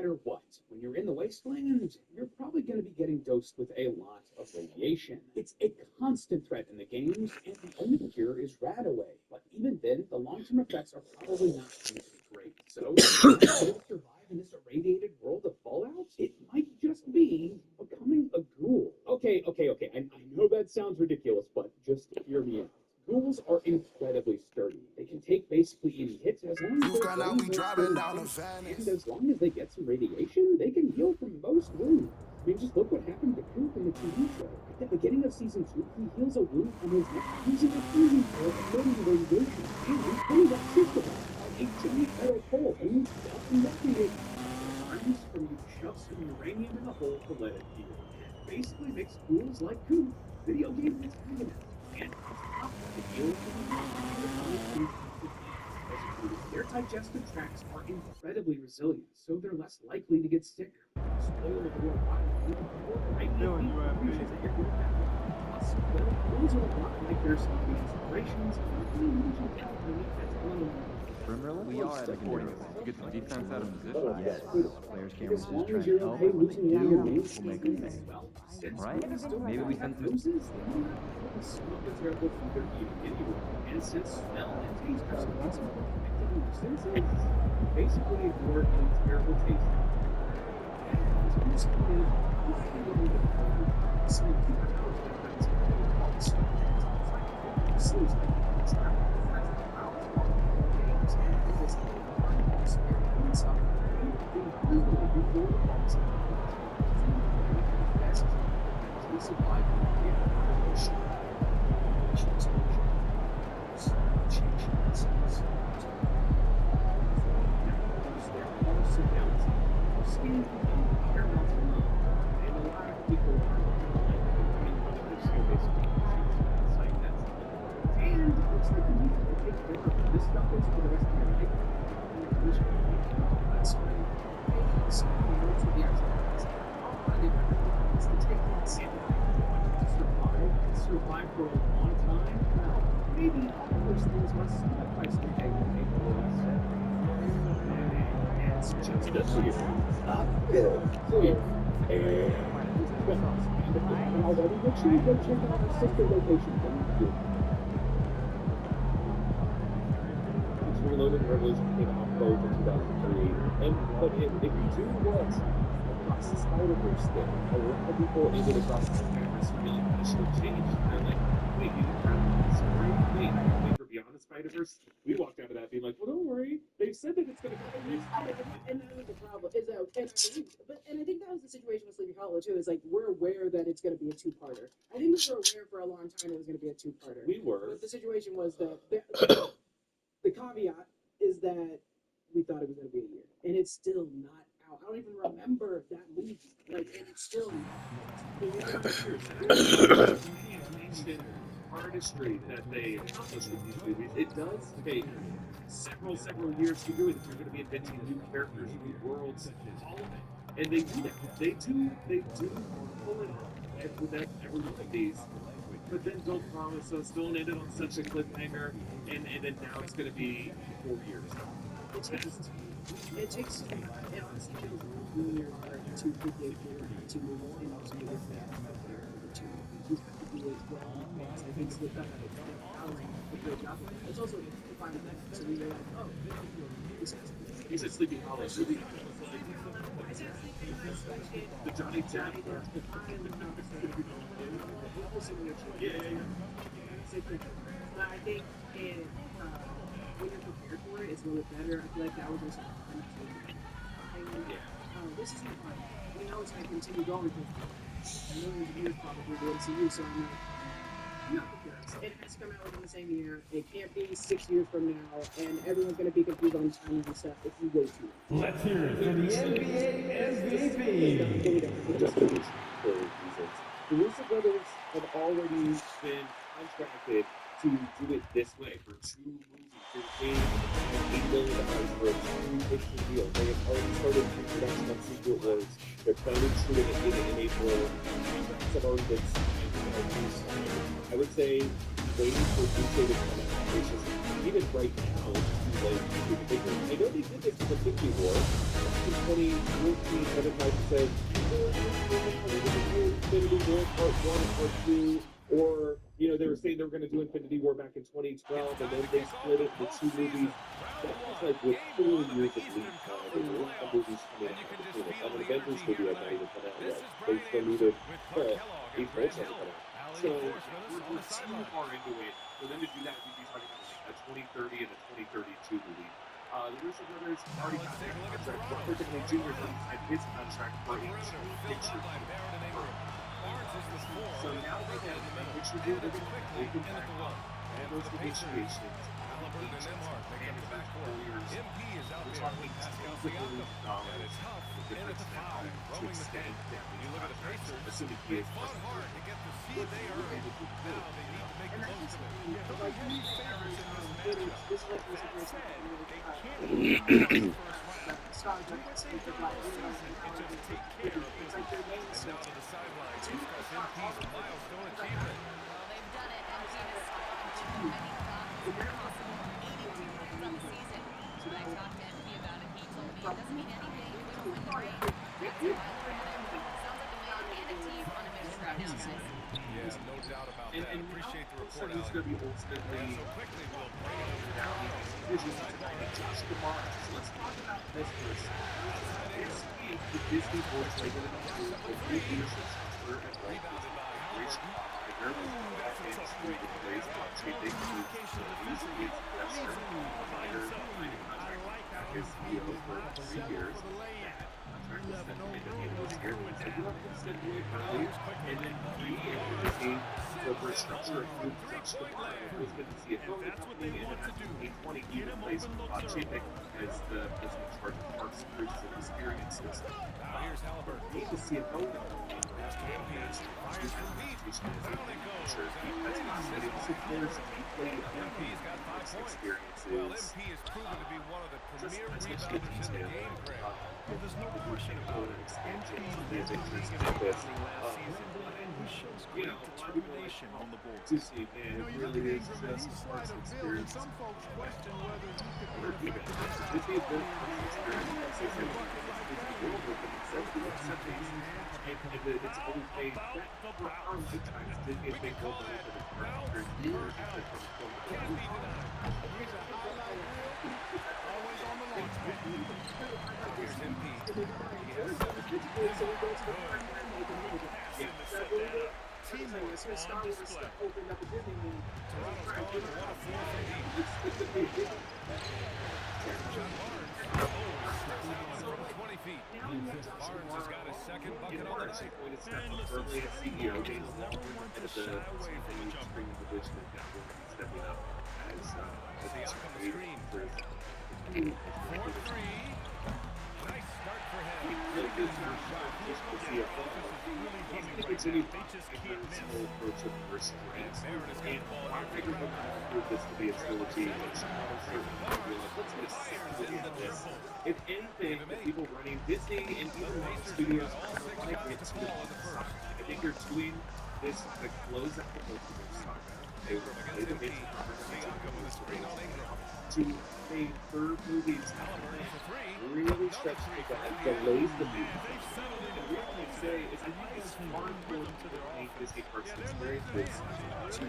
matter what, when you're in the wasteland, you're probably going to be getting dosed with a lot of radiation. It's a constant threat in the games, and the only cure is Radaway. But even then, the long-term effects are probably not going to be great. So, to survive in this irradiated world of Fallout, it might just be becoming a ghoul. Okay. I know that sounds ridiculous, but just hear me out. Ghouls are incredibly sturdy. They can take basically any hit as long as their brains are still intact. And as long as they get some radiation, they can heal from most wounds. I mean, just look what happened to Coop in the TV show. At the beginning of season 2, he heals a wound on his neck using a fusion core emitting radiation. And then he got kicked about a giant metal pole and he's self-investigating. Arms from you shove some uranium in the hole to let it heal. It basically makes ghouls like Coop video game antagonists. And their digestive tracts are incredibly resilient, so they're less likely to get sick. Spoiler alert, ghouls are a lot like their zombie inspirations. We all had a good to get the defense out of position. Yes. Players can't As resist long trying as to you're help. okay losing one of your main We'll make it safe. Right? Maybe we can noses. Smoke is terrible for their eating anyway. And since smell and taste are so intimately connected in your senses, basically ignore any terrible taste. And this is some people know that that's all the stuff that's like it's not this stuff is for the rest of your life. That's survive for a long time. Maybe those things must sacrifice the egg to make the world set. And it's just and already make sure you go check out our sister location on YouTube. Reloaded Revolution came out both in 2003, but if you do what Across the Spider-Verse did, a lot of people ended Across the Spider-Verse feeling that it should have changed. They're like, wait, you didn't have this story? Wait, I can wait for Beyond the Spider-Verse? We walked out of that being like, well, don't worry, they've said that it's going to come in next time. And that was the problem. And I think that was the situation with Sleepy Hollow too. Is like we're aware that it's going to be a two-parter. I think we were aware for a long time it was going to be a two-parter. We were. But the situation was that the caveat is that we thought it was going to be a year, and it's still not out. I don't even remember that leak. Like, and it's still not. Artistry that they accomplish with these movies. It does take several years to do it if you're going to be inventing new characters, new worlds, all of it. And they do that. They do pull it off with every one of these. But then don't promise us, don't end it on such a cliffhanger, and then now it's going to be 4 years. It takes it honestly feels really hard to predict to move in also with that to you have to do it well. I think it's with that it's also the final method. So we were like, oh, He said Sleepy Hollow. Sleepy Hollow was like the Johnny Depp. But I think when you're prepared for it, it's a little bit better. I feel like that was just this is not fun. We know it's going to continue going for millions of years probably the MCU, so I'm not prepared. It has to come out within the same year. It can't be 6 years from now, and everyone's going to be confused on time and stuff if you wait too long. Let's hear it for the NBA MVP. Just for reasons. The Russo brothers have already been contracted to do it this way for 2 movies. They're paying $8 million for a 2-picture deal. They have already started pre-production on Secret Wars. They're planning to shoot it in April. Contracts have already been signed. I would say waiting for Boucher to come out. It's just, even right now, it's too late to do the big one. I know they did this for the Infinity War back in 2014. Kevin Feige said, Infinity War Part 1 and Part 2, or, you know, they were saying they were going to do Infinity War back in 2012, and then they split it into 2 movies. That was like with 4 years of lead time. There were a lot of movies coming out between it. And an Avengers movie had not even come out yet. They still needed Eight Bolts to come out. So We're too far into it for them to do that. We'd be talking about like a 2030 and a 2032 movie. The Russo brothers already got their contract. Robert Downey Jr. already had his contract for a picture. So now they have a picture deal that they can back up. All those negotiations, agents, manufacturers, we're talking tens of millions of dollars for difference now to extend that contract, assuming he is president. What they are able to do. And I just like these figures, this is like this Star Trek, it's like they're like it's like their main stuff. Well, they've done it, and he has spoken to many thoughts of possible 82 wins on the season. When I talked to MP about it, he told me it doesn't mean anything if we don't win the race. That's why we're in it. Sounds like a man and a team on a mission right now, guys. Yeah, no doubt about that. And appreciate the report, Alex. Who's going to be ultimately down these decisions tonight? Josh Gamar. So let's talk about this first. This week, the Disney boards are going to do a new leadership structure at Walt Disney. Rich Iger was brought in to replace Archie Big Blue. He's the investor, a minor contract back as CEO for 3 years. That contract was sent to him at the end of this year. He said, you have to send me early, and then re-introducing corporate structure through Josh Gamar, who's been the CFO of the company, and at 2020, he replaced Bob Chapek as the charge of parks, cruises, and experiences. He's the CFO of the company. That's not said it supports deeply parks experiences. Just as much detail. There's no question about an expansion of the Avengers campus. You know, determination on the board. To see, man, it really is just parks experience. Some folks question whether you could even Disney has been parks experience since the world opened in the 70s. And it's always made that for our lifetimes. Disney has been global for the park experience. Here's MP. Star Wars opened up a Disney Barnes has got his second bucket on the night. Appointed Stephen Furley as CEO. James Longman at the streaming division of Network, stepping up as creative for 4-3. Nice start for him. Really good start just to see a football. He's going to continue to approach of first race. And Mark Baker will not prove this to be a trilogy, which I'm certainly going to be like, let's get a sequel of this. If anything, the people running Disney and even Marvel Studios are like it to the saga. I think they're doing this to close out the multiverse saga. They were playing the basic to a third movie really stretch that delays the movie. And what I would say is I think it's hard for them to make Disney Parks experiences to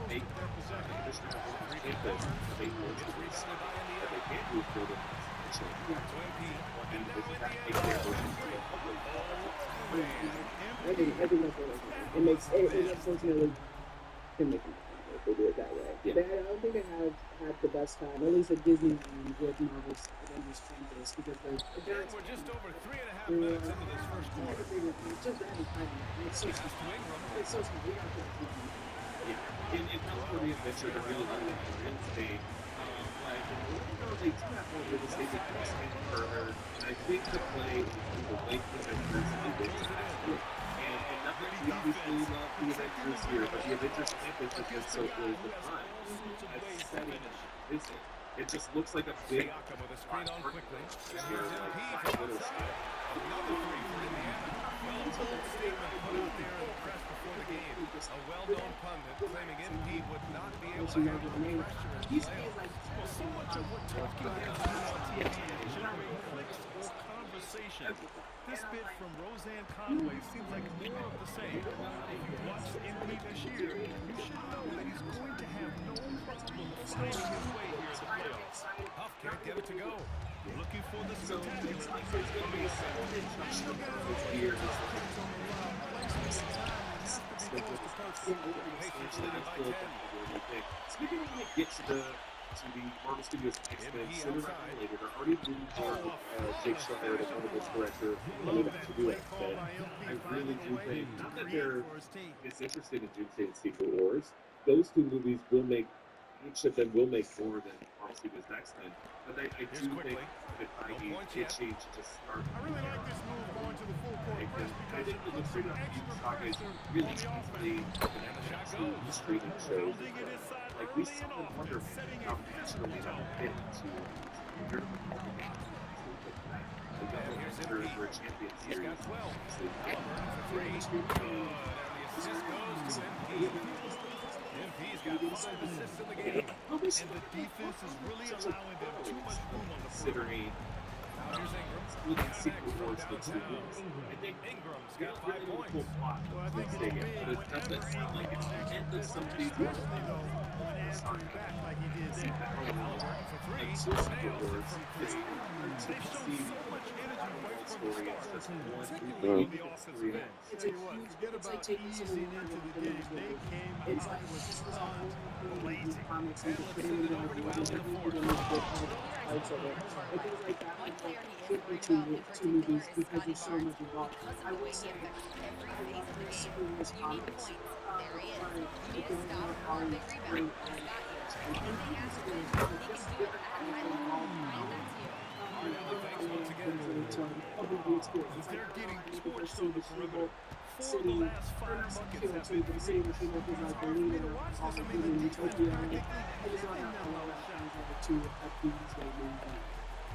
make this campus a big multiverse. What they can do is build it and with that make their version I think it makes unfortunately can make it if they do it that way. Yeah. I don't think they have had the best time, at least at Disneyland with Marvel's Avengers Campus, because we're just over 3.5 minutes into this first quarter. It's just that kind of it's so small. It's so small. We got to Yeah. In California Adventure, they're really running it for in-state. They do have more real estate that can expand further. And I think the play is the late Avengers and the Avengers. And not that we obviously love the Avengers here, but the Avengers campus has been so really defined as setting visit. It just looks like a big park quickly. Here, like 5 little stuff. Another 3 for Indiana. Well, it's a statement put out there in the press before the game. just A well-known pundit claiming MP would not be able once to you handle have the your name. pressure and He's playoffs. like Well, so much of what talking heads do on TV is generate clicks or conversation. This bit from Roseanne Conway seems like more of the same. If you've watched MP this year, you should know that he's going to have no problem finding his way here in the playoffs. Huff can't get it to go. Looking for the So spectacular. it's like there's going to be a second Still got a lot of year. those kicks on the wild placement. Sometimes it has to be close to perfect. Patriots leading by 10. Speaking of when it gets to the Marvel Studios X-Men Cinematic Related, they're already moving forward Jake Schreier, the Marvel's director, coming back to do X-Men. I really do think, not that they're disinterested in Doomsday and Secret Wars, those two movies will make, each of them will make more than Marvel Studios X-Men, but I do think that Feige itching to just start. I really like this move going to the full court press I because think it the puts straight some up extra saga is pressure really on the offense. easily connected to the streaming shows. Building it inside Like we early saw and in often, Wonder setting how a naturally that tone. fit to the Double for a champion He's series. got 12. So, Halliburton for 3. Good. And the assist goes to MP. MP's got 5 assists in the game. And the defense is really allowing them too much room on the floor. considering Now here's Ingram. including Secret Wars Down with two movies. I think Ingram's it's got not 5 really a points. cool plot. Well, I think it's Say it, big but it doesn't sound like it's the end of some of these movies. Especially though, when answering back like he did See there. that early on. Halliburton for 3. Like two Secret Nails it Wars, from it's 3. hard to They've shown see so much energy right from the story. It's start, just one particularly on movie, the it's offensive three end. acts. It's Tell a you what, huge- forget it's like about taking easing someone into the who game. knows They what came it's out like with this was all blazing. comics And and let's putting send it it in over to like Alvin parts of it. It things like that. One player he Should is be worried two, about in two particular movies is because Scotty there's so Barnes much involved. because of I the will way he say affects every I phase love of the this game. series You need comics. points. There he is. You need Because a stop or a big rebound. great He's got you. and One thing has to win. He can do it at a high level. Ryan, that's you. Thanks once again. They're getting torched on the perimeter. 4 of City, the last 5 buckets have been the city of Team is like the leader watch of this. I the mean, the defense Utopia. practically It is not hitting them how on well the that shot. shines over two FPs they move in.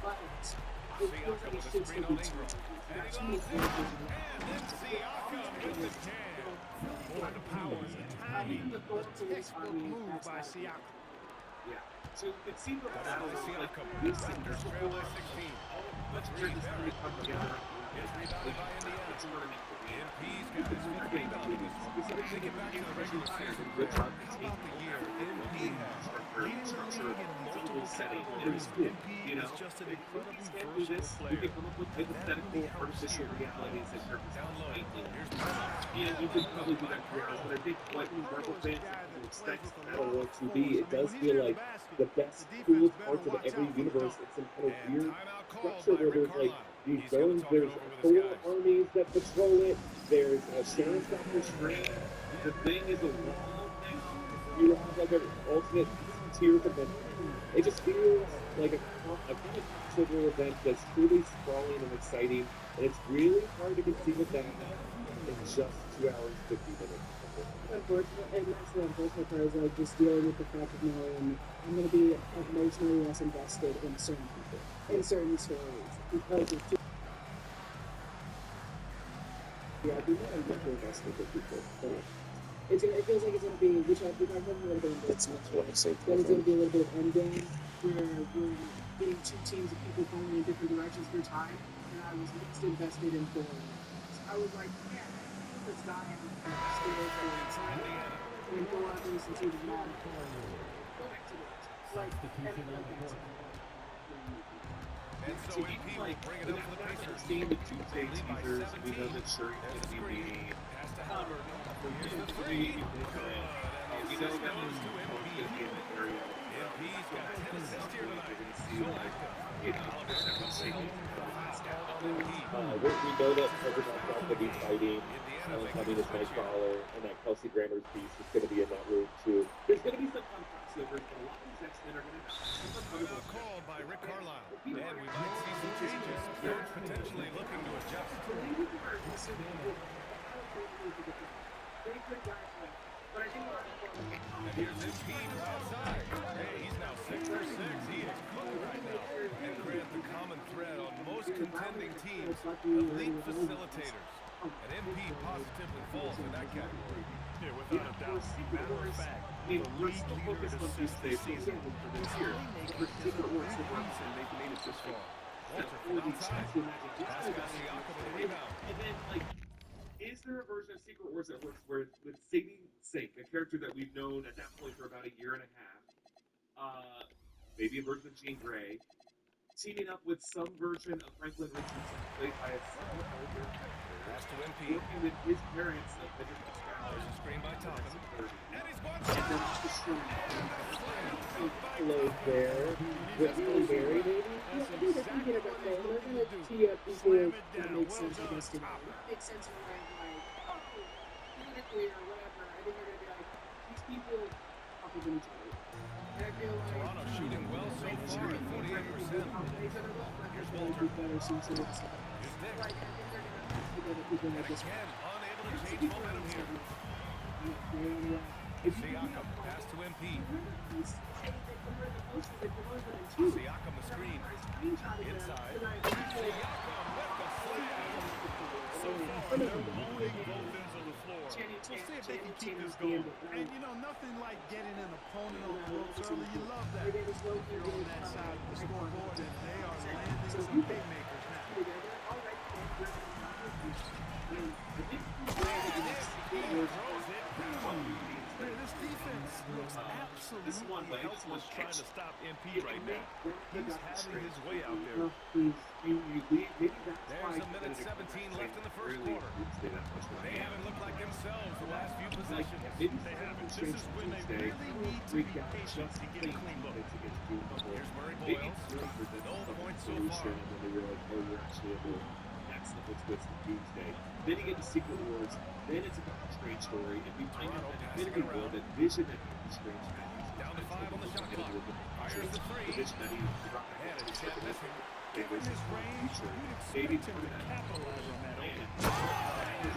But it feels Siakam like it with a should screen still on be two. Ingram. You've And got he too many lost it. players. And then Siakam with the jam. Boy, the power and the timing. Even the Thornton Textbook move by that's Siakam. Yeah. So it seems like Got that out was of like Siakam. this Raptors trail by 16. let's hear this really come together. Gets rebounded by Indiana. It's tournament for me. MP's got his 5th rebound in this one. Take it back to the regular season. Good job. How about the year MP has? Structure, physical setting, it was cool. You know, is just an if incredibly movies can't do this, versatile we player. can come up with hypothetical artificial realities in terms Down of low. lightning. Here's Brown. And you could probably do that for us, but I think what Marvel fans can expect Battle World to be, it does feel like the best, coolest parts of every universe. It's some kind of And weird timeout called structure by where Rick there's like Carlisle. these He's gonna zones, talk it there's over with his four guys. armies that patrol it, there's a Sharon Stopper screen, the thing is a wall thing, you have like an alternate tiers of them. It just feels like a kind of crossover event that's truly sprawling and exciting, and it's really hard to conceive of that in just 2 hours, 50 minutes. Unfortunate, and that's the unfortunate part is like just dealing with the fact of knowing I'm going to be emotionally less invested in certain people, in certain stories, because it's just, yeah, I'd be more invested with people, but it feels like it's going to be, which I've been a little bit into this much, but it's going to be a little bit of endgame, where we're getting two teams of people going in different directions through time, and I was least invested in Thor. I was like, yeah, let's die in story for Indiana. when Thor goes into the mom. Go back to it. Like, And so MP will bring it up for the Pacers. Seeing the Tuesday Lead by teasers, we know 17. that Shuri's There's going to a be screen. the Pass to Halliburton. Here's the three. 3. Good. And We the know assist that goes to there's MP. going to be in the area. MP's got 10 assists here tonight. We're going to see So like, active. you know, Halliburton comes in. Foul on MP. we know that Trevor's not going to be fighting. Indiana I making mean, the it's switch here. Nightcrawler, and that Kelsey Grammer's piece is going to be in that room too. There's going to be some fun crossovers, but a lot of these X-Men are going to have Timeout called by Rick Carlisle. And we might see some changes. Coach potentially looking to adjust. And here's MP from outside. Hey, he's now 6 for 6. He is cooking right now. And Grant, the common thread on most contending teams, elite facilitators. And MP positively falls in that category. Yeah, Yeah, without a doubt. Secret Matter of Wars, fact, I mean, the we're league still leader in focused on assists Tuesday this for season. example, for This this year. playmaking For is a Secret Wars, big so we're reason they've made it this far. Walter from all the outside. chance to imagine who's Pascal gonna die Siakam with the and, rebound. and then, like, is there a version of Secret Wars that works where with Sadie Sink, a character that we've known at that point for about a year and a half, maybe a version of Jean Grey, teaming up with some version of Franklin Richardson, played by a somewhat older Pass to MP. working with his parents, Pedro Pascal, There's a screen by Toppin. And he's one and then shot. just showing Hello there. With Blueberry, maybe? Yeah, I think they're thinking about that. They're going to tee up people that make sense, I guess, to me. Makes sense in a way like, oh, politically or whatever. I think they're going to be like, these people are up against each other. And I feel like... Toronto shooting well so far at 48%. Here's Walter. Better since it's... Here's Dick. Like, I think they're going to have to get people like this. Again, unable to change momentum here. Siakam, pass to MP. Siakam the screen. Inside. Siakam with the slam. So far, they're owning both ends of the floor. We'll see if they can keep this going. And you know, nothing like getting an opponent on the ropes early. You love that. If you're on that side of the scoreboard and they are landing some big makers now. This defense looks this one absolutely way, this Helps one was trying to stop MP right now. He's He's having his way out there. There's a minute 17 left in the first quarter. They haven't looked like themselves the last few possessions. They haven't. This is when they really need to be patient to get a clean look. Here's Murray Boyles. No points so far. That's the what's with Tuesday. Then you get the Secret Wars. Then it's a Doctor Strange story, and we find out that Infinity War, that vision that Doctor Strange had. Down to 5 on the shot clock. Fires the three. The vision that he Ahead, it's kept missing. Given his range, you'd expect him to capitalize on that open.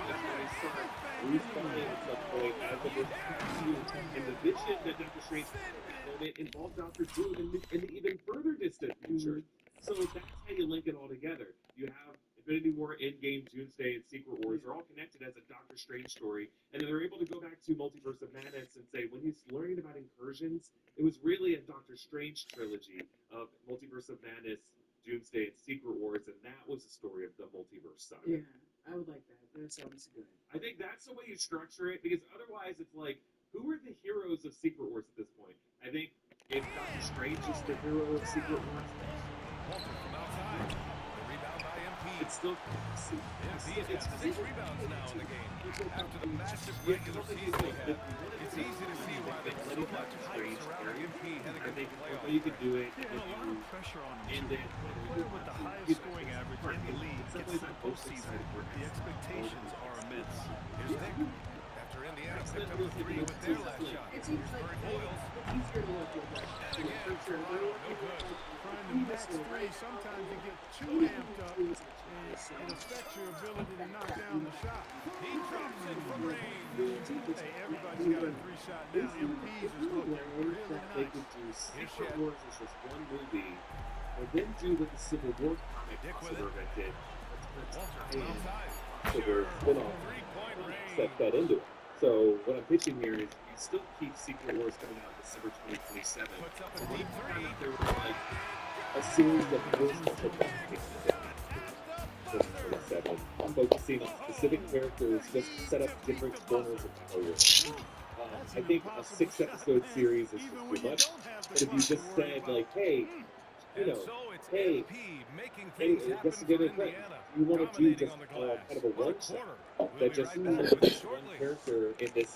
And the vision that Doctor Strange had in that moment involved Doctor Doom in the even further distant future. So that's how you link it all together. You have Infinity War, Endgame, Doomsday, and Secret Wars. They're all connected as a Doctor Strange story. And then they're able to go back to Multiverse of Madness and say, when he's learning about incursions, it was really a Doctor Strange trilogy of Multiverse of Madness, Doomsday, and Secret Wars, and that was the story of the multiverse saga. Yeah, I would like that. That sounds good. I think that's the way you structure it, because otherwise it's like, who are the heroes of Secret Wars at this point? I think if Doctor Strange is the hero of Secret Wars, Walter from outside. The rebound by MP. it's still MP's got 6 rebounds now in the game. After the massive regular season they had, it's easy to see why there's so much hype surrounding MP heading I into think the the playoffs. way you could do it, Yeah, if and a lot you of pressure on him. end it, A player with the highest scoring average in the league it's gets definitely to the not most postseason. excited for The expectations are immense. Here's Dick. After Indiana picked up the 3 with their last shot. It seems Here's like Murray Boyles. it's easier to work with that. And again, For sure. Toronto, no good. Trying to max three, sometimes you get too amped up and it affects your ability to knock down the shot. He drops it from range. Hey, everybody's got a 3-shot now. MP's is looking really that they nice. could do Here's Secret Shed. Wars is just one movie, and then do what the Civil War comic Dick with crossover it. event did. Walter from outside. So their spin-off Three-point range. set that into it. So what I'm pitching here is you still keep Secret Wars coming out December 2027. Puts up a What deep if three. there was like a series of original football games I'm focusing on specific characters, just set up different corners of failure. I think a 6-episode series is too much. But if you just said like, hey, you And know, so it's hey, MP making hey, things happen just for to get it right, Indiana. you want to do Dominating just on the glass. kind of a one Fourth shot quarter. We'll that be just right back looks with you one shortly. character in this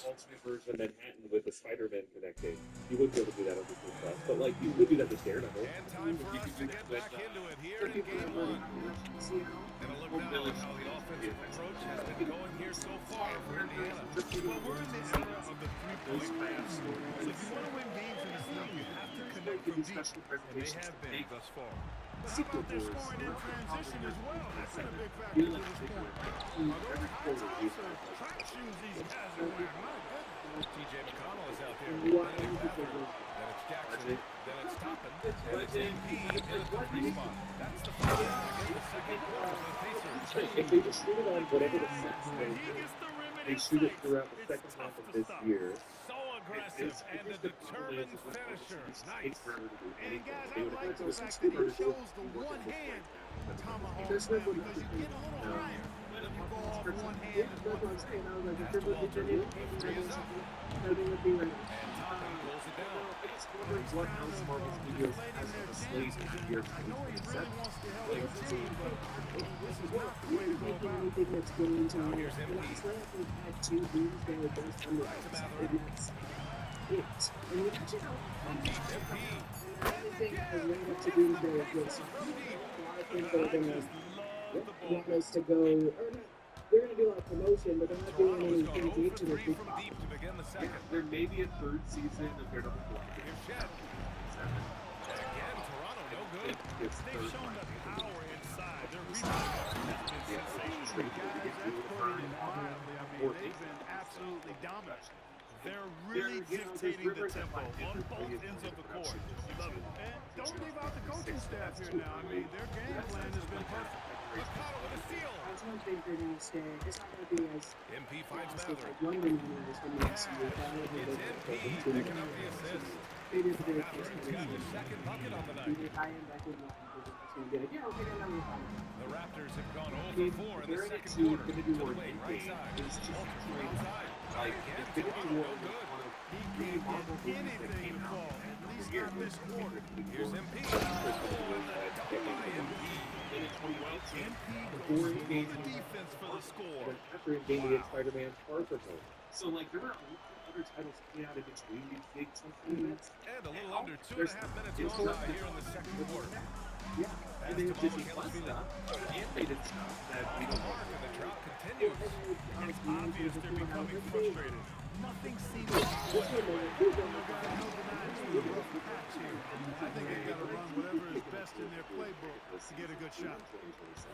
alternate version of Manhattan with the Spider-Man connected. You wouldn't be able to do that on Disney Plus, but like you could do that with Daredevil. And time for us to get back into it here in game 1. And a look now at how the offensive approach has been going here so far for Indiana. Well, we're in the era of the three-point pass. So if you want to win games in this league, you have to connect from deep. And they have been thus far. But how about their scoring in transition as well? That's been a big factor to this point. Are those high tops or track shoes these guys are wearing? My goodness. TJ McConnell is out there. Benedict Mather. Then it's Jackson. Then it's Toppin. And it's MP in the 3 spot. That's the first again, the second quarter for the Pacers. If they just shoot it on whatever the sets And they he do, gets the rim and they he shoot it strikes. throughout the It's second half tough of to this stop. year. So aggressive and a determined finisher. Nice. And guys, I like the fact that he chose the one hand tomahawk slam because you get a little higher when you go off one hand Yeah, and that's one what I'm foot. saying. I was like, if Pass they're to looking Walter. at it, Three is up. everything would be ready. And Toppin pulls it down. I just wonder what else Marvel Studios has on the slate for the year I know he really 2027. wants to help Like, his team, but this is not the way to go Making about it. anything that's going to Now here's and MP. honestly, I think had two games that were based on the Back to Mather. and that's it. And we actually don't MP. everything has led up to Doomsday as well. So a lot of things that are gonna want us to go or not. They're gonna do a lot of promotion, but they're not doing Toronto has any gone 0 PG for to the 3 from deep to begin the second. There may be a third season of Daredevil 4. Here's Shed. Again, Toronto, no good. It's They've third shown one. the power inside. Their rebound has been sensational. Guys, that's putting it mildly. I mean, they've been absolutely dominant. They're really dictating the tempo on both ends of the court. Love it. And don't leave out the coaching staff here now. I mean, their game plan has been perfect. Mercado with a steal. I don't think they're gonna stay. It's not gonna be as MP finds fast as Mather. like one of the numbers from next year. But I don't think It's they're MP picking up the assist. They did very Mather has got his second bucket on the They night. did high end back in line. It's gonna be like, yeah, okay, then I'm fine. The Raptors have gone I 0 mean, for 4 in the they're second actually quarter. going to do To the more wing, in right game. side. It's just Ultra great. outside. Like, Again, Infinity Toronto, War no was good. one of He the can't Marvel get movies that anything came to out fall, and at least years. not this quarter. Here's MP. Before The Endgame, defense for the score. and after Endgame, we had Spider-Man Far From Home. So, like, there are other titles coming out in between these big chunky events. And a little under 2.5 minutes gone by here in the second quarter. Yeah, and they have Disney Plus stuff, animated stuff that we don't Mark and the drought continues. It's obvious they're becoming frustrated. Nothing seems to This one, no denying the rough patch here. I think they've got to run whatever is best in their playbook to get a good shot.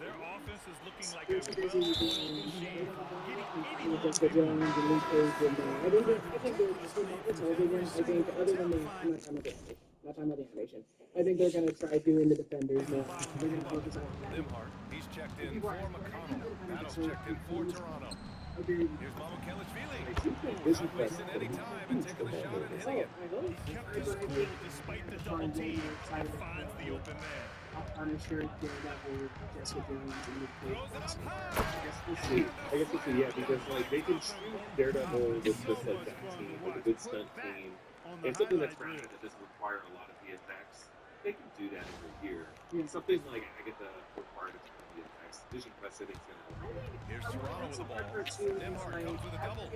Their offense is looking like a they're too busy well-oiled machine. Getting with Jessica Jones and Luke Cage and I think they're just Marvel television. I think other than the not talking about the animation. I think they're gonna try doing the defenders now. They're gonna focus on that. Limhart, he's checked in for McConnell. Battle's checked in for Toronto. Agreed. Here's Vision Mamukelashvili. Not Quest. wasting any time and taking a shot and hitting it. He kept his cool despite the double team and finds the open man. Punisher, Daredevil, Jessica Jones, and Luke Cage. Throws it up I high. guess we'll see. Yeah, because like they can shoot Daredevil with just like that team, with a good stunt team, and something that's grounded that doesn't require a lot of VFX. They can do that every year. Yeah. Something like Agatha required a ton of VFX. Vision Quest, I think, is gonna help. Here's Toronto with the ball. Nimhart comes with a double.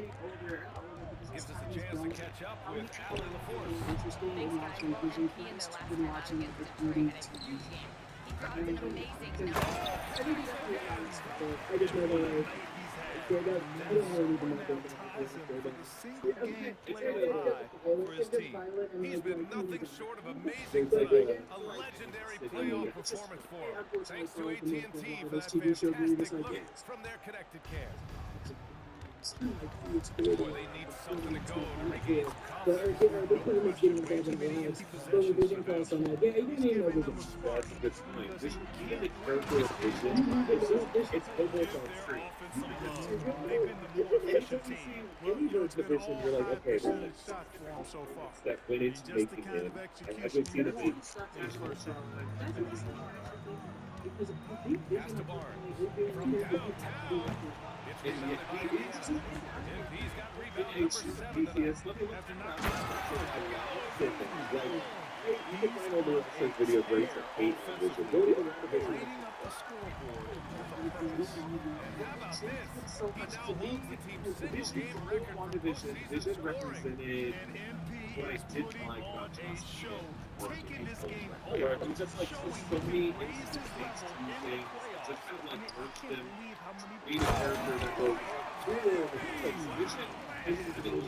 Gives us a chance to catch up with Allen LaForce. Interesting in Thanks, guys. watching Well, Vision MP in Quest, their last been match watching it against with Detroit Booty had a huge game. He dropped an amazing I number. think he's actually honest, but I just know that like Daredevil, I don't really need to know Daredevil. Single game player high for his team. He's been nothing short of amazing tonight. A legendary playoff performance for him. Thanks to AT&T for that fantastic look from their connected care. Boy, they need something to go to regain some But confidence. the team is getting better than lives. But with Vision Quest, I'm like, yeah, you didn't even know Vision. That's a good point. Vision, even the character of Vision, it's almost on screen. They've been the more efficient team. Any version of Vision, you're like, okay, well, Percentage shot for him so far. that went into Just the making kind him. of I execution could see the you big Pass to Barnes. From downtown. It's rebounded by Indiana. MP's got rebound number 7 tonight. After knocking you can find all the episodes videos where he's like 8 on Vision. Go to the Vision. Lighting up the scoreboard. And how about this? He now holds the team's single-game record for WandaVision, postseason Vision scoring. represented And MP what I is did putting like on about a Joss show, taking this game Where over, I'm just like showing so he many raised his instances level to in the things, playoffs. just kind of I like mean, I merged can't them, believe how many made a character that goes, Vision, and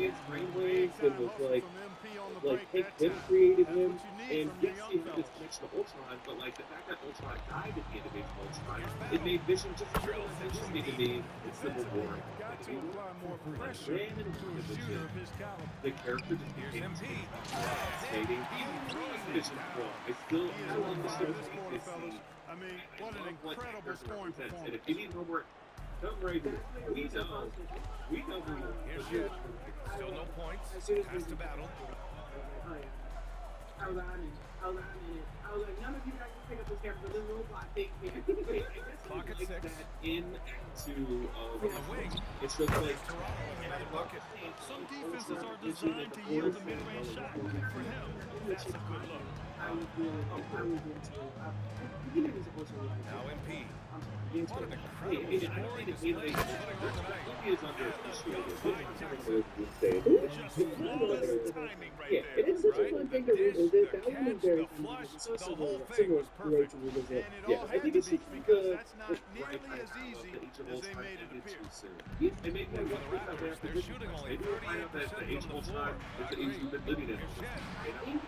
his brainwaves, and was like Hank Pym created him, and yes, he had this connection to Ultron, but like the fact that Ultron died at the end of Age of Ultron, it made Vision just as essentially to me in Civil War. Got to apply more When I pressure ran into to a shooter Vision, of his caliber. the character just Here's became MP. fascinating. Even through his Vision form, I still, I love the This shit quarter, fellas. I mean, what I an love what that incredible character scoring represents. And performance. if you need homework, come right here. We know who you Here's are. Jet. Still no points. As soon as Pass to battle. Oh, yeah. I was on it. I was like, none of you guys can pick up this camera, but this robot thing here. Clock at Like 6. that into From the wing. it's just like Toronto with another bucket. Some defenses are Issue designed to that the yield a force mid-range is shot. well And for him, that's a good look. I was into he didn't supposed to like Now MP. I'm sorry. What an Hey, incredible I scoring think display it he's putting on tonight. is underappreciated. Just flawless timing right Yeah, there. it is such a right? fun thing The to dish, revisit. the That would be catch, very the fun to flush, revisit. So the similar, whole thing similar was way perfect. to revisit. And it Yeah, all I had think to it's be just because the that's not nearly as easy as they made it appear. It made me And for wonder the about Raptors, that they're shooting only maybe we'll find out that the 38% age from of the floor. time is the age we've been living in. Here's Jet.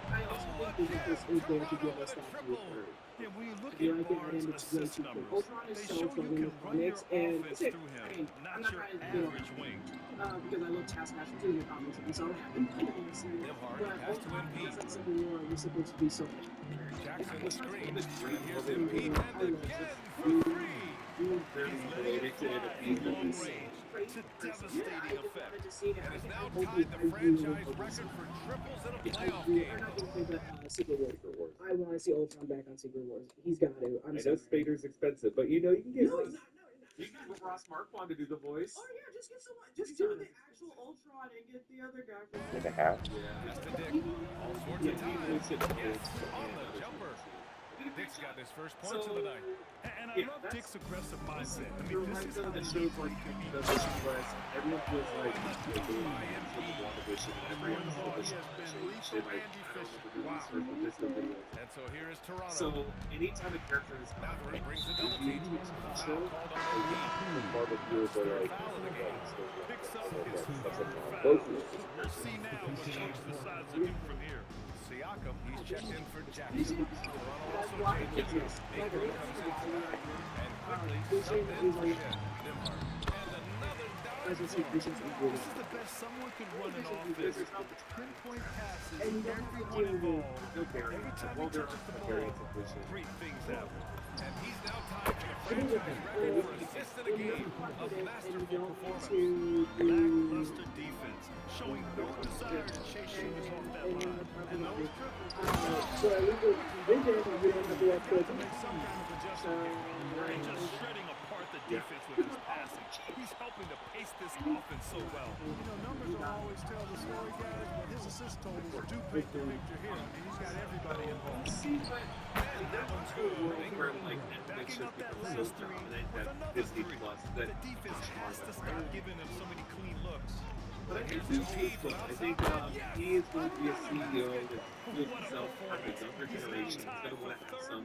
I also think that this is going to give us that return. Yeah, when you look I feel at like that Barnes' and it's way assist too numbers, quick. Ultron is they so show fun you in can the run your comics, and offense it's through him, I'm not not your trying to, average wing. because I love Taskmaster too in the comics, and so I haven't played it this year. Nimhard, But pass to Ultron, MP. just like Civil War, was supposed to be so much. Jackson the screen. And here's I MP, love and it. again for three. You- He's letting it fly from long range to devastating effect. And has now tied the franchise record for triples in a playoff I'm game. not going to say that Secret Wars. I want to see Ultron back on Secret Wars. He's got to. I'm I know sorry. Spader's expensive, but you know you can get No, Ross. he's not. No, he's not. You can get Ross Marquand to do the voice. Oh yeah, just get someone. Just do the actual Ultron and get the other guy from. With a hat. Pass to Dick. All sorts of time. Yes, on the jumper. Dick's got his first points of the night. And I love Dick's aggressive mindset. I You're mean, right this is though, how that you shows like the Vision Quest. Everyone feels like they're doing WandaVision and every episode he is has been they lethal like and I don't know efficient. if they're doing Wow. this but there's no video. And so here is Toronto. So anytime a character is Maverick brings the double you team. need to Foul control called on MP. Marvel feels Third like foul of the game. Picks up his that's third a foul. both of them. We'll see now what Coach decides to do from here. Siakam, he's checked in for Jackson. Toronto also changed in. Nate Green comes in for back. And quickly subbed in for Shed. Nimhard. And another dime for Mark. This is the best someone can run an offense with pinpoint passes everyone involved. No barrier. Every time Well, he there touches the are ball, variants of vision. great things happen. And he's now tied for the franchise record for assists in a game. A masterful performance. Lackluster defense, showing no desire to chase shooters off that line. And those triples So at least with Vision, you don't have to watch to make some kind of adjustment. And just shredding apart the defense with his passing. He's helping to pace this offense so well. You know, numbers don't always tell the story, guys, but his assist totals do paint the picture here. I mean, he's got everybody involved. And that one's cool. I think we're like Netflix Backing should up be that so last three dominant with that another Disney three. Plus The that defense has to stop giving him so many clean looks. But I think this is cool. I think he is going to be a CEO that feels himself part of the younger generation. He's going to want to have some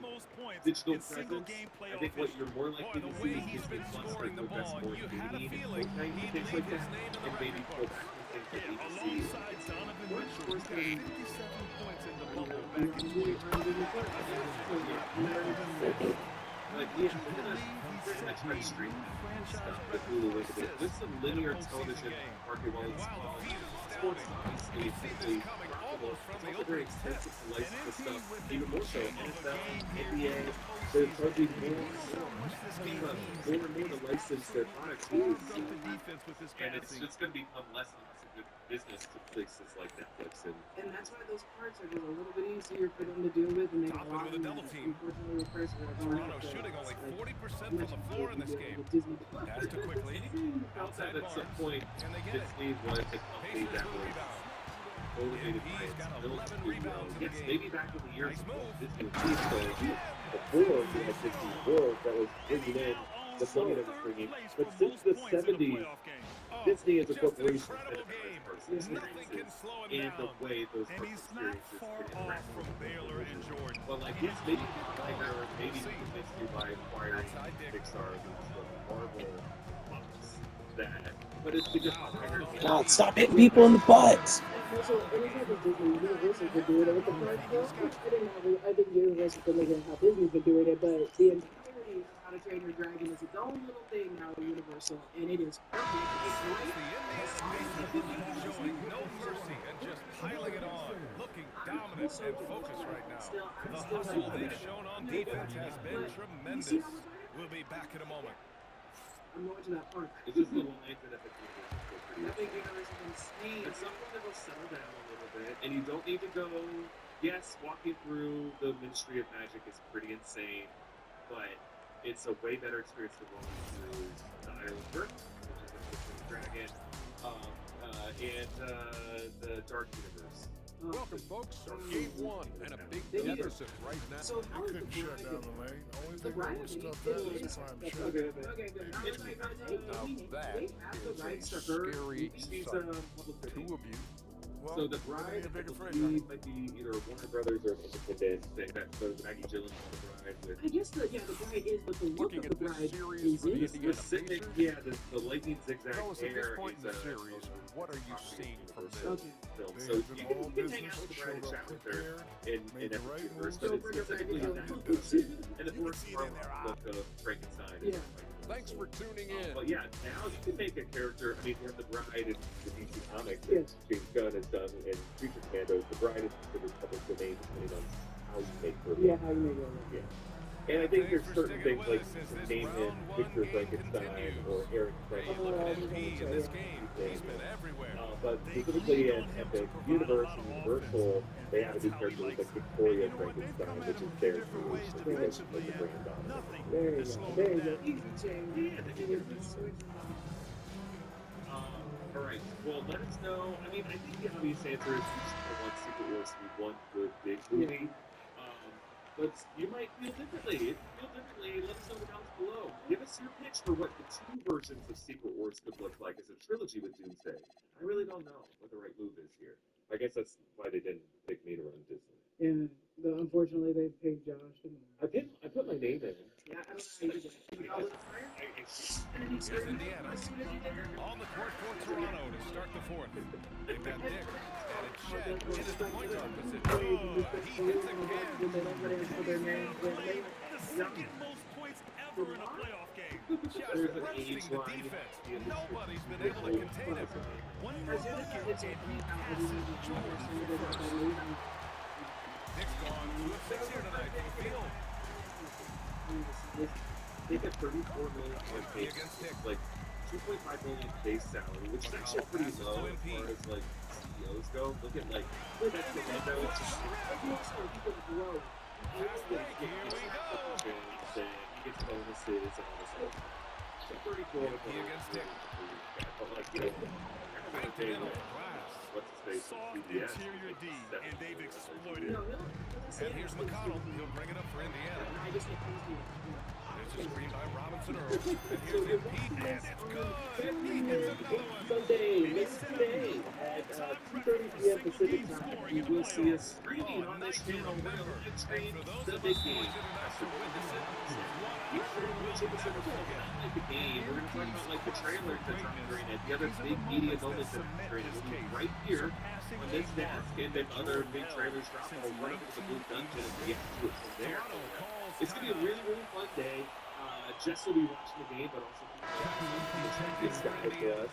digital presence. I think what you're more likely to see is Disney Plus start to invest more in gaming and Fortnite and things like that, and maybe go back to things that we can see. Alongside Donovan Where's Mitchell, where's got the 57 points in the bubble back in 2014. like yeah, pretty much red street stuff with Hulu into it. With some linear television market while it's sports obviously essentially profitable. It's also very expensive to license the stuff, even more so NFL, NBA. They're charging more and more to license their products. And it's just going to become less and less a good business to places like Netflix And that's why those parts are just a little bit easier for them to deal with, and they Top allow with a them double to, team. unfortunately, with prices are going Toronto up, shooting only like, 40% from the floor in this game. Disney Pass to quickly. outside Outside at some Barnes. point, And they get it. Disney was a company Pacers that with the was rebound. motivated by He's its got build 11 studio. rebounds in the Yes, game. maybe back in the years Nice before move. Disney was so before we had Disney World that was bringing in the money that was bringing. But since the 70s, Disney as a corporation has been a person Nothing can slow him and the down. way those And first he's not experiences far can off interact from with Baylor and Jordan. well, like yes, maybe Tiger, or maybe convince you by acquiring Outside Dick. Pixar, the Marvel box that. But it's because Tiger. God, stop hitting people in the butts. Also, anytime with Disney, Universal been doing it with the parks. Well, I think Universal been looking at how Disney's been doing it, but the entirety of how to Train Your Dragon is its own little thing now at Universal, and it is perfect. It's great. Showing no mercy and just piling it on. Looking dominant and focused right now. The hustle they've shown on defense has been tremendous. We'll be back in a moment. I'm going to that part. It's just the lines that Epic Universe is pretty Epic Universe is insane. At some point it'll settle down a little bit, and you don't need to go. Yes, walking through the Ministry of Magic is pretty insane, but it's a way better experience than going through the Isle of Earth, which is the Dragon, and the Dark Universe. Welcome, folks. Game 1 and a big deficit right now. So how is Couldn't the shut down Dragon? the lane. Only The thing wrong Dragon with stuff is that is time to shut Okay, down. Okay, good. Now let's make our day. Now that We have the is rights a to her. scary She's sight. public Two figure. of you. Well, So the we're gonna bride, get I bigger friends. believe, might be either Warner Brothers or an independent thing. That so Maggie Gyllenhaal, the bride, with I guess the bride is, but the look Looking of at the this bride series is for the in. Indiana specific, Pacers. yeah, the lightning zigzag Tell us at this hair point is in the a series, what are you seeing from this? Okay. film. They So have you been can, all you can hang business, out with the bride showed and up chat with her prepared, in made the Epic right Universe, moves. but So it's bring up specifically that that video. and the Boris see it in their eye. look of Frankenstein. Yeah. Thanks for tuning in. But yeah, now you can make a character. I mean, you have the bride in the DC Comics. Yes. James Gunn has done in Future Commandos. The bride is considered public domain depending on how you make her. Yeah, how you make it. Yeah. And I think there's Thanks for certain sticking things with like us as you this can name him round one Victor game Frankenstein continues. or Eric Hey, Frankenstein. look at MP in this game. He's been everywhere. But specifically in Epic Universe and Universal, they have a new character with like Victoria Frankenstein, which is their creation because of the brand on it. There you go. There you go. Easy change. All right. Well, let us know. I mean, I think the obvious answer is we just want Secret Wars to be one good big movie. But you might feel differently. If you feel differently, let us know in the comments below. Give us your pitch for what the two versions of Secret Wars could look like as a trilogy with Doomsday. I really don't know what the right move is here. I guess that's why they didn't pick me to run Disney. Yeah. Unfortunately, they paid Josh. I put my name in. Yeah, I don't know how you did it. You call it fire? Here's Indiana on the court for Toronto to start the fourth. They've got Dick and Chet in at the point guard position. He hits again. The second most points ever in a playoff game. Just There's an rushing age the line. defense. Nobody's been able to contain him. One more bucket and he has Dick's gone 2 of 6 here tonight for the field. They get $34 million base, like $2.5 million base salary, which is actually pretty low as far as like CEOs go. Look at like that's the window. It's just he gets bonuses and all this stuff. So 34 against Dick. But like you know, what's his face? Soft CBS, interior D, and they've exploited it. And And here's McConnell. He'll bring it up for Indiana. There's a screen by Robinson Earl. And here's MP, and it's good. MP gets another one. Sunday, next Sunday at 2:30 p.m. Pacific time, you will see us streaming on this channel. We're going to stream the big game. Make sure to check us out. Not like the game. We're going to talk about like the trailers that dropped during it, the other big media moments that dropped during it. We'll be right here on this desk, and if other big trailers drop, I'll run up to the Blue Dungeon and react to it from there. It's going to be a really, really fun day. Jess will be watching the game, but also it's guy for us.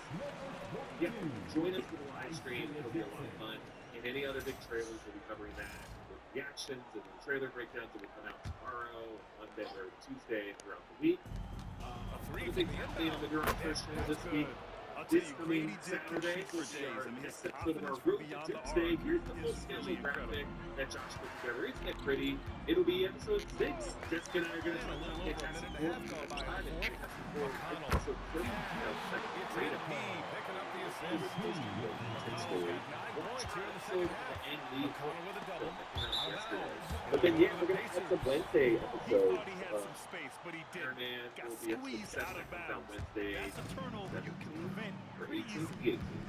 Yeah, join us for the live stream. It'll be a lot of fun. And any other big trailers, we'll be covering that with reactions and the trailer breakdowns that will come out tomorrow, Monday, or Tuesday, throughout the week. Other things happening on the Durant First channel this week. This coming Saturday, we'll see our next episode of our Road to Tuesday. Here's the full schedule graphic that Josh put together. Isn't it pretty? It'll be episode 6. Jessica and I are going to talk about Fantastic Four. Episode 30. Second grade of Picking up the assist. But then, yeah, we're going to have some Wednesday episodes. Thought he had some space, but he didn't. Ironman Got will be episode squeezed 7 out of that comes out bounds. Wednesday. That's a turnover you can prevent For pretty 18 easily.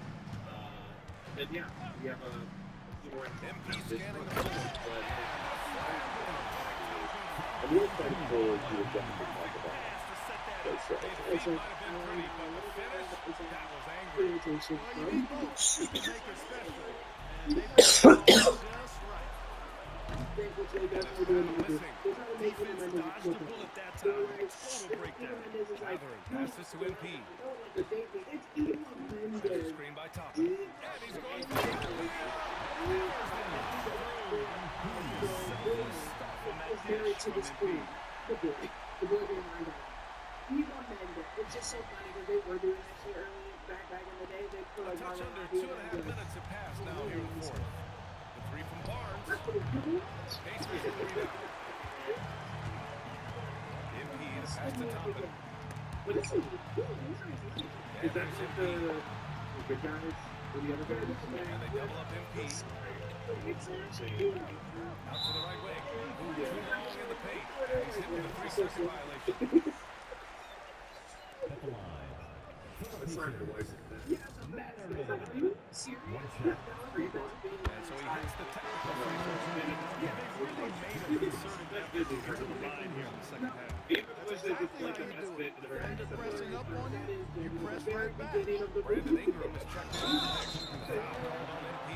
and yeah, we have a few more MP this scanning month, the floor. but I'm really excited for you to definitely talk about those shows. Hey, the feed might have been pretty, but the finish, that was angry. Irritation Well, you from. need both to make it special. And they were just right. think what they're definitely doing is they're trying to make Defense Menendez dodged look a bullet bad. that They're time. like, Total breakdown. Menendez is like, Gathering. Pass this to MP. it's Ivan Menendez. Screen by Toppin. And he's going for It's married to this queen. The boy being lined up. Ivan Menendez. It's just so funny because they were doing that shit early back in the day. They put a like touch Marlon under 2.5 Menendez. minutes to pass now here in the fourth. The three from Barnes. That's what it's doing. Pacers with the rebound. MP to pass to Toppin. But it's is that just the good guys or the other guys? And they double up MP. Out to the right wing. Too long in the paint. He's hit with a 3-second violation. It's not your wife. And so he hits the technical free throw. Yeah, they really made a concerted effort to get to the line here in the second half. That's exactly like the best bit in the very Defender pressing up on you, you press right back. Brandon Ingram is checked in for next. Foul called on MP.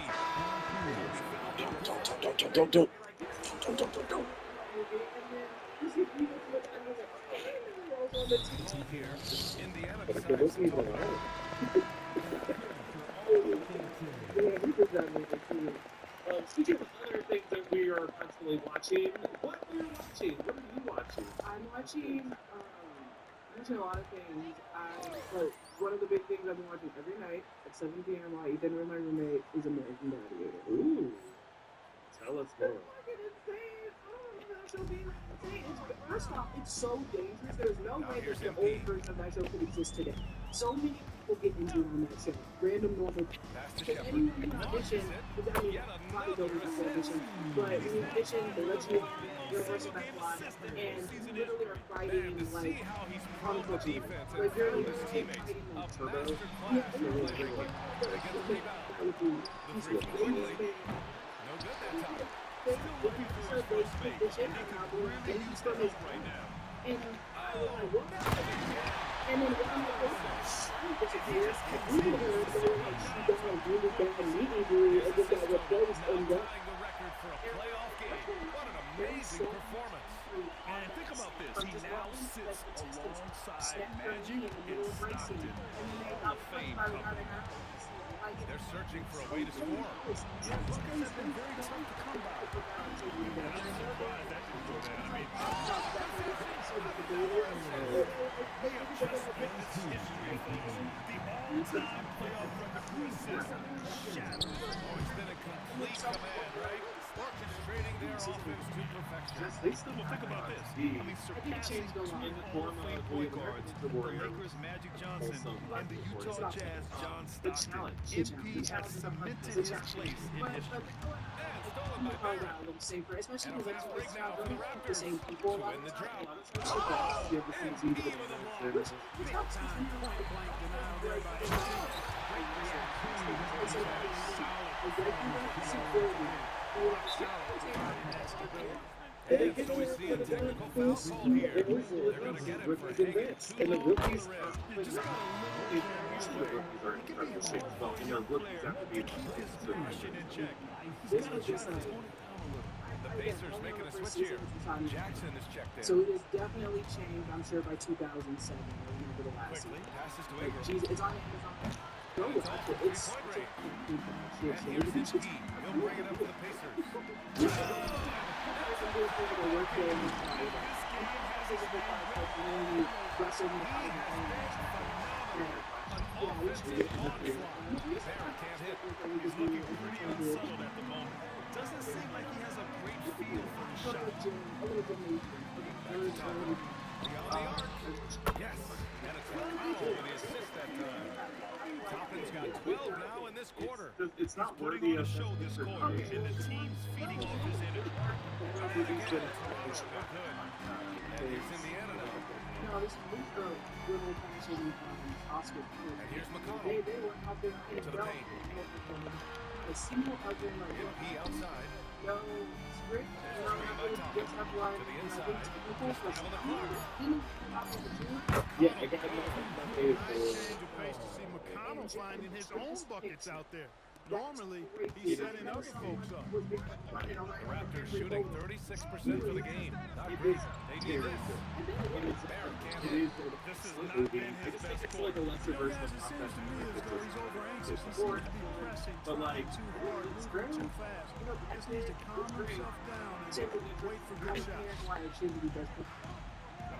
Don't. Here, Indiana But decides there wasn't to even talk. an speaking of other things that we are constantly watching, what are you watching? What are you watching? I'm watching a lot of things. But one of the big things I've been watching every night at 7 p.m. while I eat dinner with my roommate is American Gladiator. Ooh. Tell us more. Fucking insane. That show being insane. First off, it's so dangerous. There's no way that the old version of that show could exist today. So many people get injured on that show. Random normal people. Pass to Because Shepard. anyone can audition, without even bodybuilders have to audition. But when you audition, they let you on, you're a person that's live, and you literally are fighting like unfortunately. Like you're like fighting like Turbo. Yeah, They get the rebound. that would be easy. No good that time. Still looking for his first mate, and they could really use the help right now. And then when I'm like, she disappears, we were like, she got a really bad knee injury and then got replaced and got Tying the record for a playoff game. What an amazing performance. And think about this, he now sits alongside Magic and Stockton. Hall of Fame company. They're searching for a way to score. Yeah, Booker has been very tough to come by. And I'm surprised that can go down. I mean, we have just witnessed history, folks. The all-time playoff record for assists shattered. Oh, he's been in complete command, right? Orchestrating their offense to perfection. They still Well, think about this. I mean, surpassing two Hall of Fame point guards, the Lakers' Magic Johnson and the Utah Jazz' John Stockton. MP has cemented his place in history. safer, especially when it's not going to the same people. A lot of the time, a lot of times, you have the same people that are there. Which helps us in the And so we see a technical foul called here. They're going to get him for hanging too long on the rim. Usually the rookies are in incredible shape as well, and their rookies have to be in Position in check. The Pacers making a switch here. Jackson is checked in. So it has definitely changed, I'm sure, by 2007 or whenever the last Quickly season. passes to Like, Ingram. geez, it's on Amazon. Go watch it. It's And here's Hinsky. He'll bring it up for the Pacers. He's looking pretty unsettled at the moment. Doesn't seem like he has a great feel for the shot. Beyond the arc. Yes. And it's McConnell with the assist that time. Toppin's got 12 now in this quarter. It's not Putting worthy on a of show this quarter, and the team's feeding off his energy. And here's Indiana now. No, this is the good old fashioned Oscar. And here's They McConnell. were out there in To the paint. a single out there like MP outside. yo, script, just have line, To the and I inside. think technical was Five on the clock. Yeah, I got nothing for Change of pace to see McConnell finding his own buckets out there. Normally, he's setting other folks up. The Raptors shooting 36% for the game. Not great. They need this. Barrett can't hit. This has not been his best It's like a lesser You know, version guys, of it seems to me as offensive though he's over anxious. He before. seems to be pressing, But, trying like, too hard, moving too fast. He just needs to calm himself down and wait for good shots.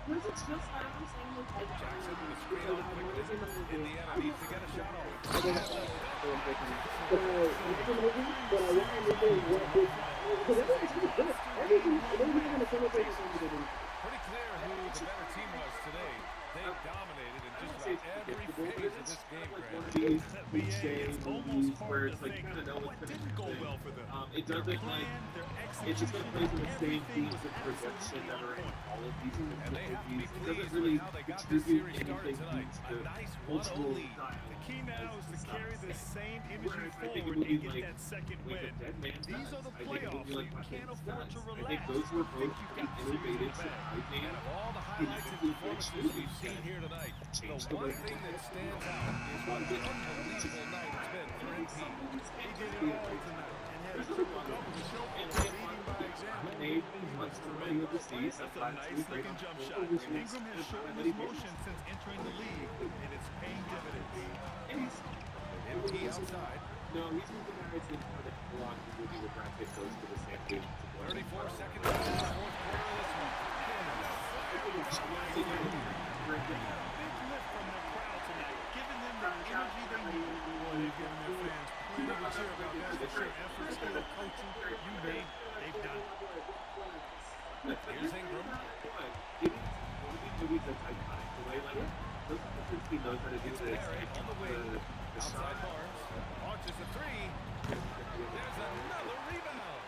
Because it's just like I'm saying, like, Jackson with a screen on quickly. Indiana needs to get a shot off. But I want to because everybody's really good. Everything, I don't even want to finish everything. Pretty clear who the better team was today. They dominated in just about every phase of this game, Grant. It's almost where it's like kind of know what's going to Go well for them. It doesn't like it's just going to play to the same themes of production that are in all of these And they have to be movies. It pleased doesn't with really how they got this contribute series started anything tonight. to A the nice 1-0 cultural lead. style. The key now is to carry this same energy Whereas I think a forward movie and get like that second Like win. a Dead Man These Does. are the I think a playoffs, movie so like you Dead can't Man afford to Does. I relax. think those were I both think you've pretty got the secret innovative, bag. surprising. And of all the highlights and performances we've seen here tonight, the one thing that stands out is what an unbelievable night it's been for MP. He did it all tonight and had a triple-double to show for it, leading by example. Made once the running of the seas. That's a nice-looking jump shot. Ingram has shortened his motion since entering the league, and it's paying dividends. MP outside. No, he's moving now. It's in the block. The movie with Brad Pitt goes to the same game. 34 seconds left in the fourth quarter of this one. Big lift from the crowd tonight, giving them the energy they need. Boy, they've given their fans plenty to cheer about. That's for sure. Effort, skill, coaching, you name it, they've done it. Here's Ingram. Movies that's iconic. The way, like, those he knows how to do It's this. Barrett on the wing. The Outside shot. Barnes. Launches a three. There's another rebound.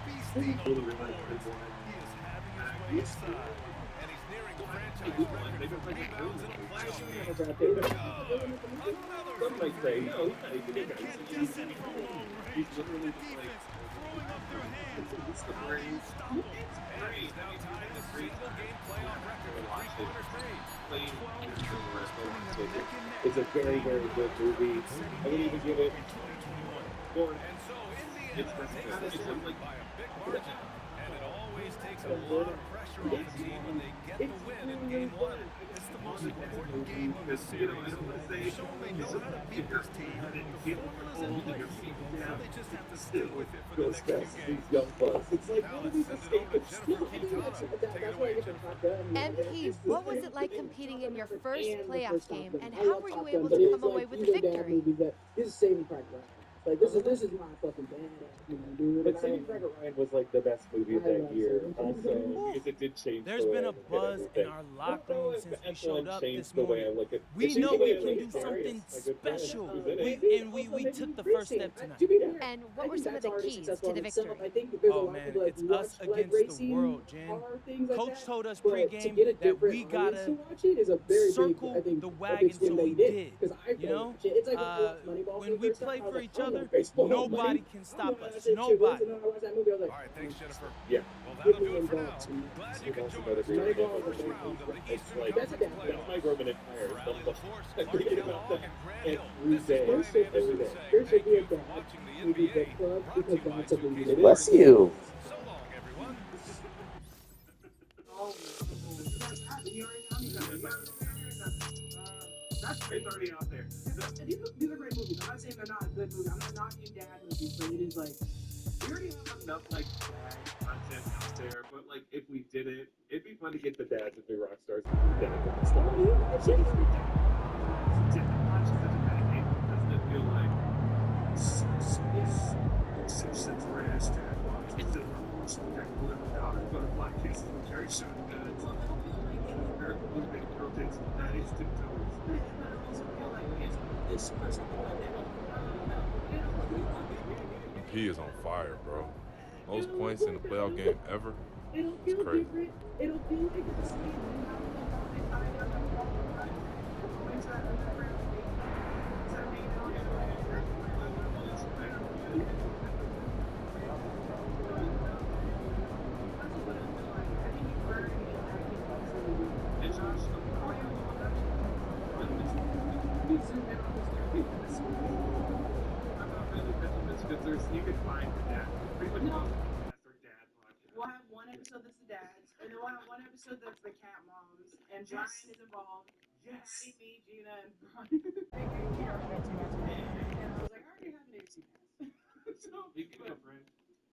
Feasting on the boards. Really He is having his way inside. And he's nearing the franchise record for rebounds in a playoff game. Another Some might say, no, he's not even a Can't guy. just any from long He's range. literally The just like, defense throwing up their hands. the How do you stop them? And he's now tied the single-game playoff record for three-pointers made. playing in the rest of Putting the them neck and neck. It's a very, very good movie. I would even give it In 2021. 4. And so Indiana It's takes this it's one like by a big margin. And it always takes a lot of pressure off the team when they get the win in game one. It's the most important game of the series. They've shown they know how to beat this team. The formula's in place. Now they just have to stick with it for the Goes next few fast, games. these young bucks. It's like, Now what let's are these send it over to mistakes? Jennifer Quintana. Take it away, Jennifer. MP, what was it like competing in your first playoff game, and how were you able to come away with the victory? This is Saving Private Ryan. Like this is my fucking badass movie, dude. But Saving Private Ryan was like the best movie of that year, also, because it did change There's the way been I a look at buzz in everything. our locker I don't know room if since we F1 showed up changed this the way I morning. look at- We it changed know the way we I can look do at something Darius, my good friend, special, who's in it. we took the first step tonight. And what were some of the keys to the victory? I think that there's a Oh lot of man, people that it's watch us like against racing the world, Jen. car, things like Coach that. told us But to pregame get a that we different audience gotta to watch it is a very circle big, I think, the a big wagon, swing so that we he did. did. Because I You know, it's like when I watched Moneyball when for the we first time, play I was for like, each I love other, baseball, nobody buddy. can I'm stop not us. that shit. Nobody. Once I watched that movie, I was like, All right, thanks, Jennifer. Yeah. Well, that'll do it People for now. involved in Glad Some you could also join better us be during the Moneyball is first a round of the It's Eastern like, That's a Conference damn that's playoffs. my Roman Empire. For Allie LaForce, I'm Mark thinking about Kellogg, that and Grant every Hill. This is day. Brian Every day. Anderson there saying should thank be a you for dad watching the who did the NBA. club Brought to because you by that's something 2K you did. Bless Sports. you. So long, everyone. It's already out there. These are great movies. I'm not saying they're not good movies. I'm not knocking dad movies, but it is like We already have enough like dad content out there, but like if we did it, it'd be fun to get the dads of the rock stars to do dad stuff. it's just Watch such a bad game, doesn't it feel like Simpsons raised dad watch. It's the most spectacular butterfly kisses with Jerry Shotgun. With big proteins, daddy's tiptoes. He is on fire, bro. Most points in a playoff game ever. It's crazy. It'll feel like it's the same. you could find the dad. Pretty much that's their dad podcast. We'll have one episode that's the dads, and then we'll have one episode that's the cat moms, and Brian is involved. Yes. Patty, me, Gina, and Brian. And I was like, I already have an AC pass. So, You can go, friend.